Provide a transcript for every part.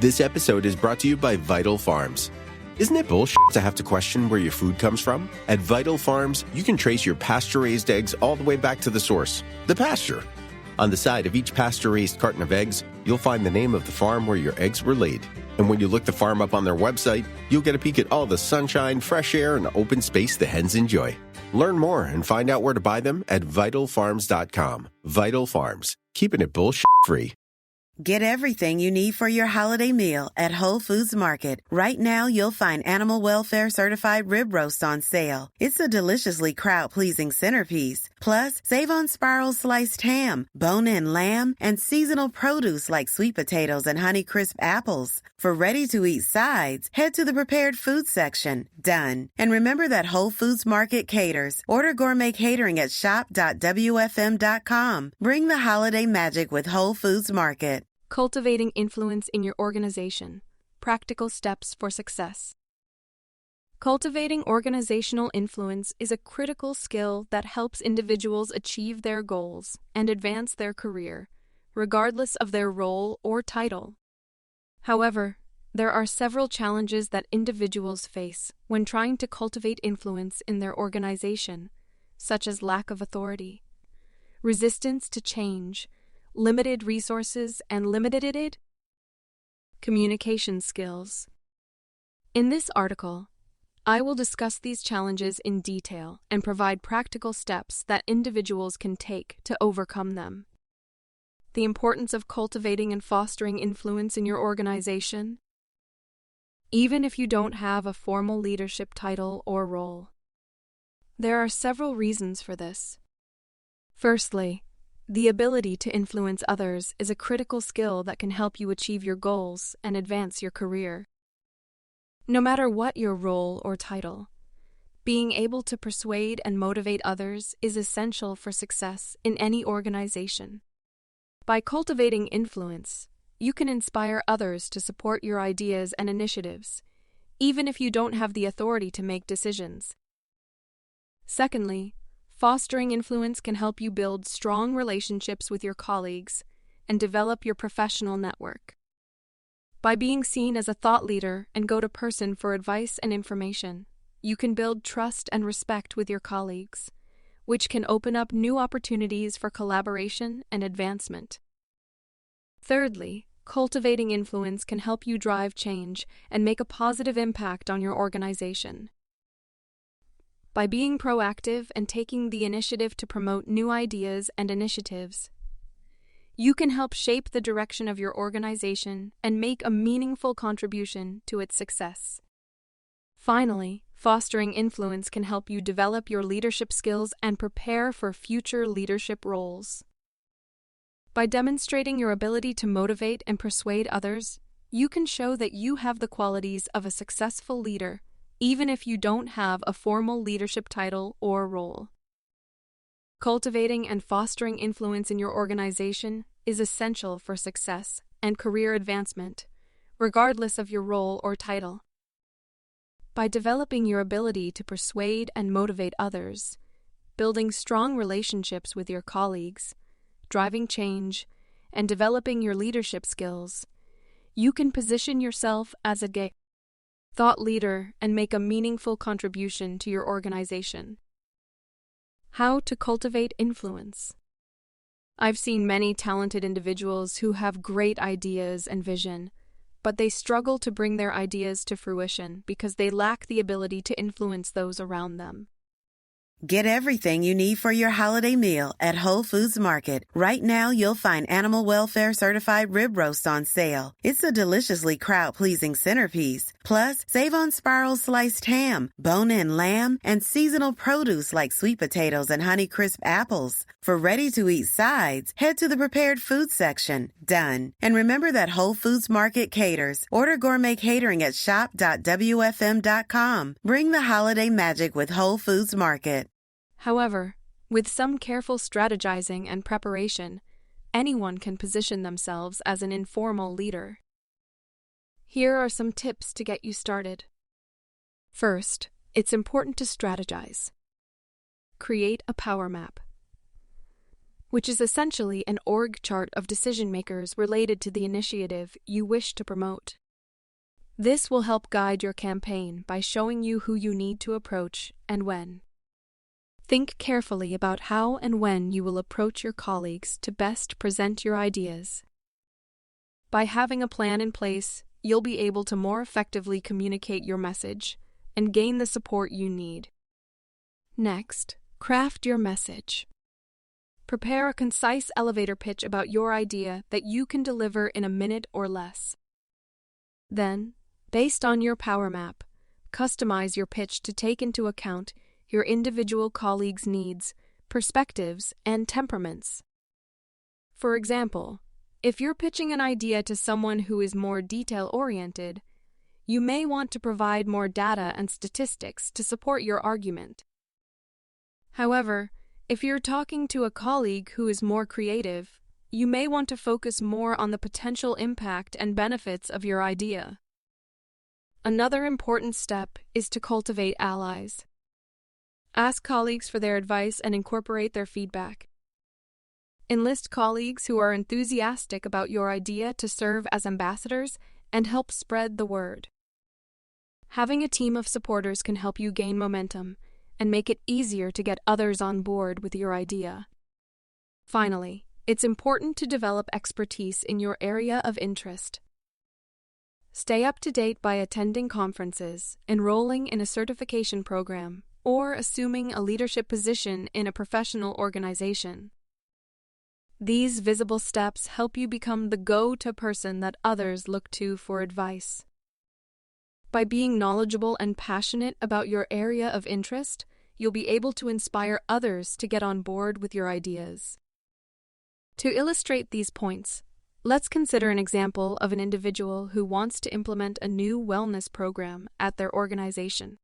This episode is brought to you by Vital Farms. Isn't it bullshit to have to question where your food comes from? At Vital Farms, you can trace your pasture-raised eggs all the way back to the source, the pasture. On the side of each pasture-raised carton of eggs, you'll find the name of the farm where your eggs were laid. And when you look the farm up on their website, you'll get a peek at all the sunshine, fresh air, and open space the hens enjoy. Learn more and find out where to buy them at vitalfarms.com. Vital Farms, keeping it bullshit-free. Get everything you need for your holiday meal at Whole Foods Market. Right now, you'll find Animal Welfare Certified Rib Roast on sale. It's a deliciously crowd-pleasing centerpiece. Plus, save on Spiral Sliced Ham, bone-in lamb, and seasonal produce like sweet potatoes and Honeycrisp apples. For ready-to-eat sides, head to the prepared food section. Done. And remember that Whole Foods Market caters. Order gourmet catering at shop.wfm.com. Bring the holiday magic with Whole Foods Market. Cultivating influence in your organization. Practical steps for success. Cultivating organizational influence is a critical skill that helps individuals achieve their goals and advance their career, regardless of their role or title. However, there are several challenges that individuals face when trying to cultivate influence in their organization, such as lack of authority, resistance to change, limited resources, and limited communication skills. In this article, I will discuss these challenges in detail and provide practical steps that individuals can take to overcome them. The importance of cultivating and fostering influence in your organization. Even if you don't have a formal leadership title or role. There are several reasons for this. Firstly, the ability to influence others is a critical skill that can help you achieve your goals and advance your career. No matter what your role or title, being able to persuade and motivate others is essential for success in any organization. By cultivating influence, you can inspire others to support your ideas and initiatives, even if you don't have the authority to make decisions. Secondly, fostering influence can help you build strong relationships with your colleagues and develop your professional network. By being seen as a thought leader and go-to person for advice and information, you can build trust and respect with your colleagues, which can open up new opportunities for collaboration and advancement. Thirdly, cultivating influence can help you drive change and make a positive impact on your organization. By being proactive and taking the initiative to promote new ideas and initiatives, you can help shape the direction of your organization and make a meaningful contribution to its success. Finally, fostering influence can help you develop your leadership skills and prepare for future leadership roles. By demonstrating your ability to motivate and persuade others, you can show that you have the qualities of a successful leader, even if you don't have a formal leadership title or role. Cultivating and fostering influence in your organization is essential for success and career advancement, regardless of your role or title. By developing your ability to persuade and motivate others, building strong relationships with your colleagues, driving change, and developing your leadership skills, you can position yourself as a thought leader and make a meaningful contribution to your organization. How to cultivate influence. I've seen many talented individuals who have great ideas and vision, but they struggle to bring their ideas to fruition because they lack the ability to influence those around them. Get everything you need for your holiday meal at Whole Foods Market. Right now, you'll find Animal Welfare Certified Rib Roast on sale. It's a deliciously crowd-pleasing centerpiece. Plus, save on Spiral Sliced Ham, bone-in lamb, and seasonal produce like sweet potatoes and Honeycrisp apples. For ready-to-eat sides, head to the prepared food section. Done. And remember that Whole Foods Market caters. Order gourmet catering at shop.wfm.com. Bring the holiday magic with Whole Foods Market. However, with some careful strategizing and preparation, anyone can position themselves as an informal leader. Here are some tips to get you started. First, it's important to strategize. Create a power map. which is essentially an org chart of decision makers related to the initiative you wish to promote. This will help guide your campaign by showing you who you need to approach and when. Think carefully about how and when you will approach your colleagues to best present your ideas. By having a plan in place, you'll be able to more effectively communicate your message and gain the support you need. Next, craft your message. Prepare a concise elevator pitch about your idea that you can deliver in a minute or less. Then, based on your power map, customize your pitch to take into account your individual colleagues' needs, perspectives, and temperaments. For example, if you're pitching an idea to someone who is more detail-oriented, you may want to provide more data and statistics to support your argument. However, if you're talking to a colleague who is more creative, you may want to focus more on the potential impact and benefits of your idea. Another important step is to cultivate allies. Ask colleagues for their advice and incorporate their feedback. Enlist colleagues who are enthusiastic about your idea to serve as ambassadors and help spread the word. Having a team of supporters can help you gain momentum and make it easier to get others on board with your idea. Finally, it's important to develop expertise in your area of interest. Stay up to date by attending conferences, enrolling in a certification program, or assuming a leadership position in a professional organization. These visible steps help you become the go-to person that others look to for advice. By being knowledgeable and passionate about your area of interest, you'll be able to inspire others to get on board with your ideas. To illustrate these points, let's consider an example of an individual who wants to implement a new wellness program at their organization.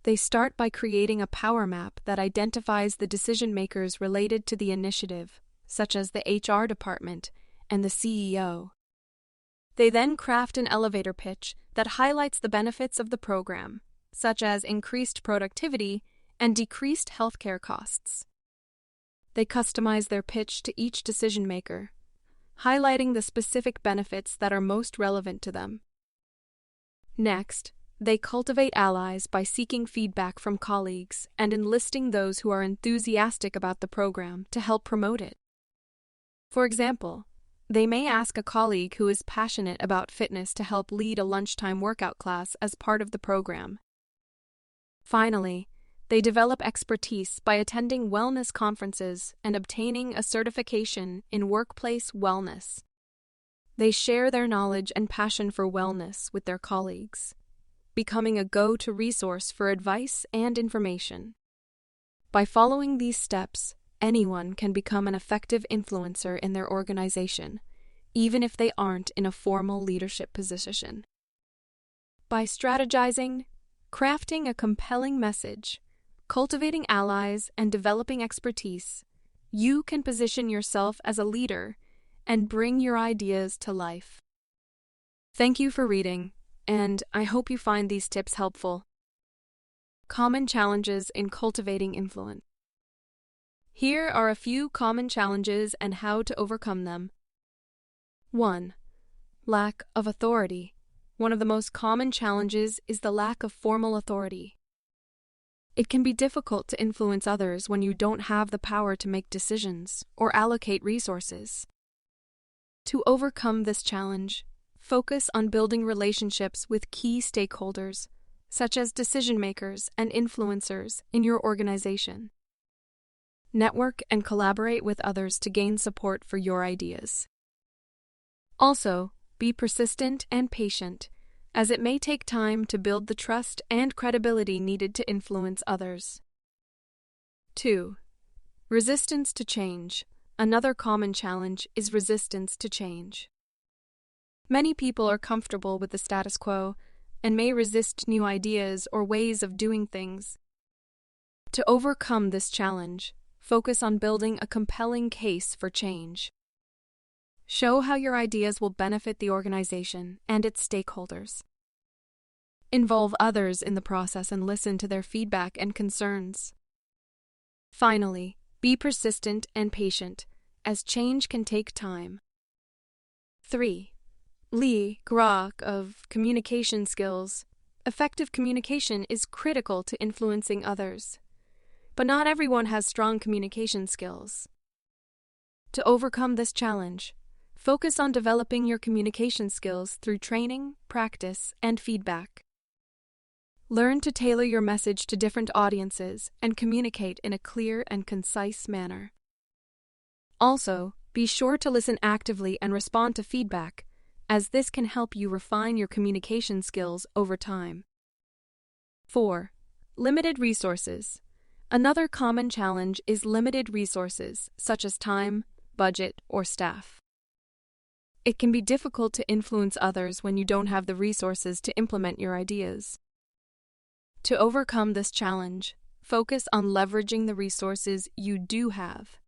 They start by creating a power map that identifies the decision makers related to the initiative, such as the HR department and the CEO. They then craft an elevator pitch that highlights the benefits of the program, such as increased productivity and decreased healthcare costs. They customize their pitch to each decision maker, highlighting the specific benefits that are most relevant to them. Next, they cultivate allies by seeking feedback from colleagues and enlisting those who are enthusiastic about the program to help promote it. For example, they may ask a colleague who is passionate about fitness to help lead a lunchtime workout class as part of the program. Finally, they develop expertise by attending wellness conferences and obtaining a certification in workplace wellness. They share their knowledge and passion for wellness with their colleagues, becoming a go-to resource for advice and information. By following these steps, anyone can become an effective influencer in their organization, even if they aren't in a formal leadership position. By strategizing, crafting a compelling message, cultivating allies, and developing expertise, you can position yourself as a leader and bring your ideas to life. Thank you for reading, and I hope you find these tips helpful. Common challenges in cultivating influence. Here are a few common challenges and how to overcome them. 1. Lack of authority. One of the most common challenges is the lack of formal authority. It can be difficult to influence others when you don't have the power to make decisions or allocate resources. To overcome this challenge, focus on building relationships with key stakeholders, such as decision makers and influencers in your organization. Network and collaborate with others to gain support for your ideas. Also, be persistent and patient, as it may take time to build the trust and credibility needed to influence others. 2. Resistance to change. Another common challenge is resistance to change. Many people are comfortable with the status quo and may resist new ideas or ways of doing things. To overcome this challenge, focus on building a compelling case for change. Show how your ideas will benefit the organization and its stakeholders. Involve others in the process and listen to their feedback and concerns. Finally, Be persistent and patient, as change can take time. 3. Lee Grok of Communication Skills. Effective communication is critical to influencing others. But not everyone has strong communication skills. To overcome this challenge, focus on developing your communication skills through training, practice, and feedback. Learn to tailor your message to different audiences and communicate in a clear and concise manner. Also, be sure to listen actively and respond to feedback, as this can help you refine your communication skills over time. 4. Limited resources. Another common challenge is limited resources, such as time, budget, or staff. It can be difficult to influence others when you don't have the resources to implement your ideas. To overcome this challenge, focus on leveraging the resources you do have.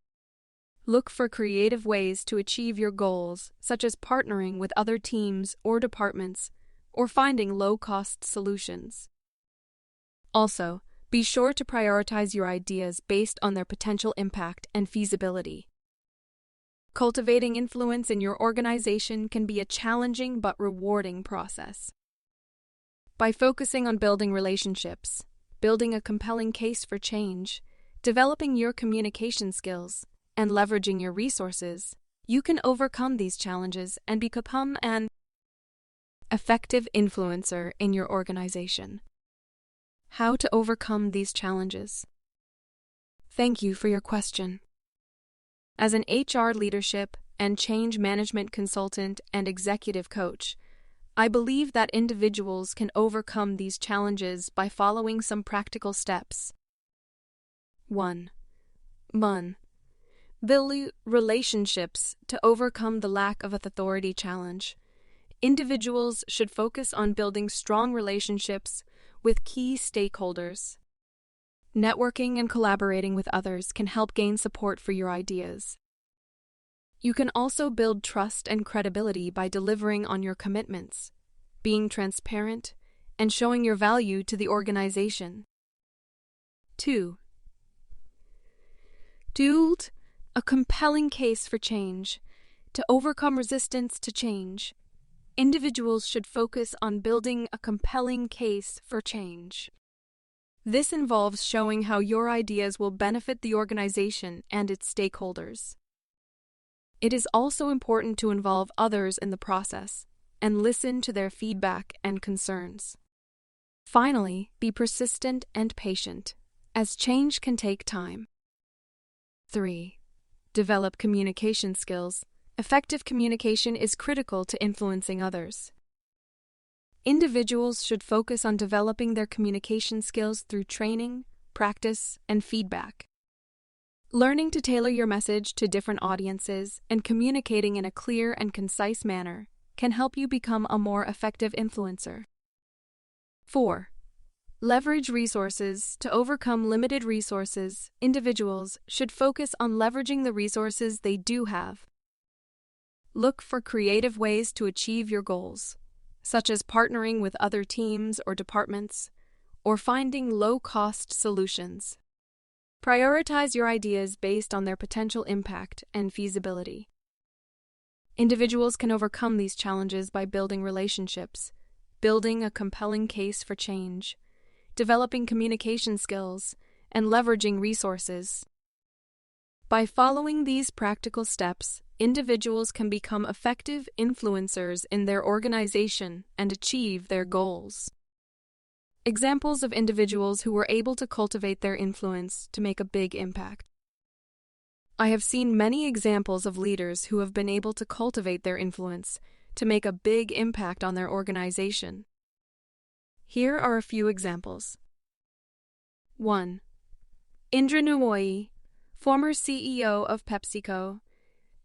Look for creative ways to achieve your goals, such as partnering with other teams or departments, or finding low-cost solutions. Also, be sure to prioritize your ideas based on their potential impact and feasibility. Cultivating influence in your organization can be a challenging but rewarding process. By focusing on building relationships, building a compelling case for change, developing your communication skills, and leveraging your resources, you can overcome these challenges and become an effective influencer in your organization. How to overcome these challenges? Thank you for your question. As an HR leadership and change management consultant and executive coach, I believe that individuals can overcome these challenges by following some practical steps. 1. Build relationships to overcome the lack of authority challenge. Individuals should focus on building strong relationships with key stakeholders. Networking and collaborating with others can help gain support for your ideas. You can also build trust and credibility by delivering on your commitments, being transparent, and showing your value to the organization. 2. Build a compelling case for change. To overcome resistance to change, individuals should focus on building a compelling case for change. This involves showing how your ideas will benefit the organization and its stakeholders. It is also important to involve others in the process and listen to their feedback and concerns. Finally, be persistent and patient, as change can take time. 3. Develop communication skills. Effective communication is critical to influencing others. Individuals should focus on developing their communication skills through training, practice, and feedback. Learning to tailor your message to different audiences and communicating in a clear and concise manner can help you become a more effective influencer. 4. Leverage resources. To overcome limited resources, individuals should focus on leveraging the resources they do have. Look for creative ways to achieve your goals, such as partnering with other teams or departments, or finding low-cost solutions. Prioritize your ideas based on their potential impact and feasibility. Individuals can overcome these challenges by building relationships, building a compelling case for change, developing communication skills, and leveraging resources. By following these practical steps, individuals can become effective influencers in their organization and achieve their goals. Examples of individuals who were able to cultivate their influence to make a big impact. I have seen many examples of leaders who have been able to cultivate their influence to make a big impact on their organization. Here are a few examples. 1. Indra Nooyi, former CEO of PepsiCo.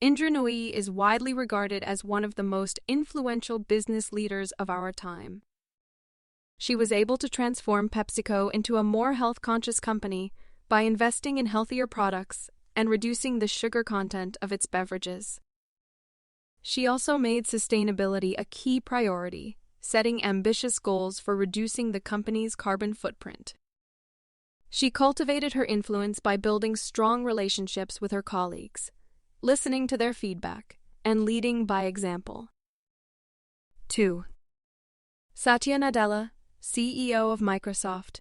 Indra Nooyi is widely regarded as one of the most influential business leaders of our time. She was able to transform PepsiCo into a more health-conscious company by investing in healthier products and reducing the sugar content of its beverages. She also made sustainability a key priority, setting ambitious goals for reducing the company's carbon footprint. She cultivated her influence by building strong relationships with her colleagues, listening to their feedback, and leading by example. 2. Satya Nadella, CEO of Microsoft.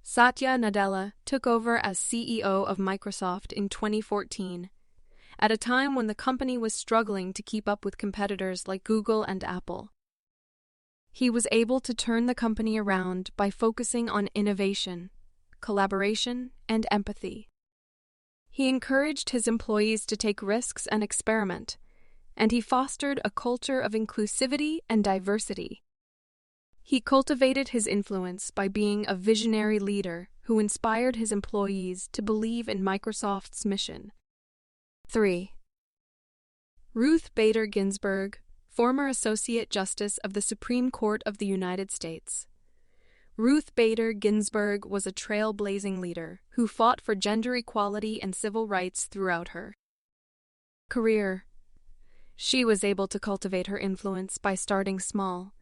Satya Nadella took over as CEO of Microsoft in 2014, at a time when the company was struggling to keep up with competitors like Google and Apple. He was able to turn the company around by focusing on innovation, collaboration, and empathy. He encouraged his employees to take risks and experiment, and he fostered a culture of inclusivity and diversity. He cultivated his influence by being a visionary leader who inspired his employees to believe in Microsoft's mission. 3. Ruth Bader Ginsburg, former Associate Justice of the Supreme Court of the United States. Ruth Bader Ginsburg was a trailblazing leader who fought for gender equality and civil rights throughout her career. She was able to cultivate her influence by starting small,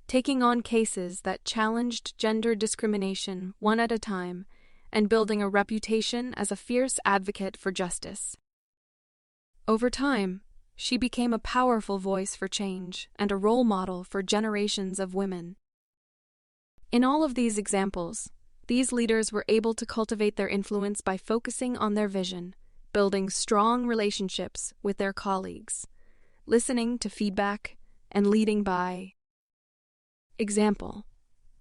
taking on cases that challenged gender discrimination one at a time, and building a reputation as a fierce advocate for justice. Over time, she became a powerful voice for change and a role model for generations of women. In all of these examples, these leaders were able to cultivate their influence by focusing on their vision, building strong relationships with their colleagues, listening to feedback, and leading by example.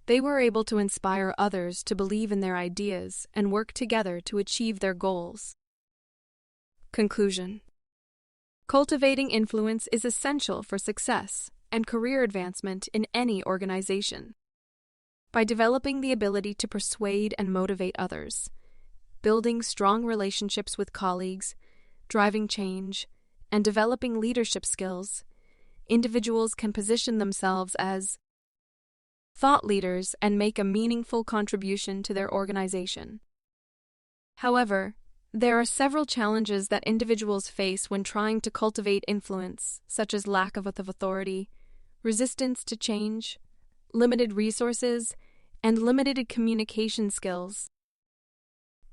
They were able to inspire others to believe in their ideas and work together to achieve their goals. Conclusion. Cultivating influence is essential for success and career advancement in any organization. By developing the ability to persuade and motivate others, building strong relationships with colleagues, driving change, and developing leadership skills, individuals can position themselves as thought leaders and make a meaningful contribution to their organization. However, there are several challenges that individuals face when trying to cultivate influence, such as lack of authority, resistance to change, limited resources, and limited communication skills.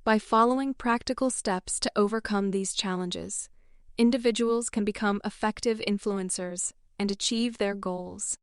By following practical steps to overcome these challenges, individuals can become effective influencers and achieve their goals.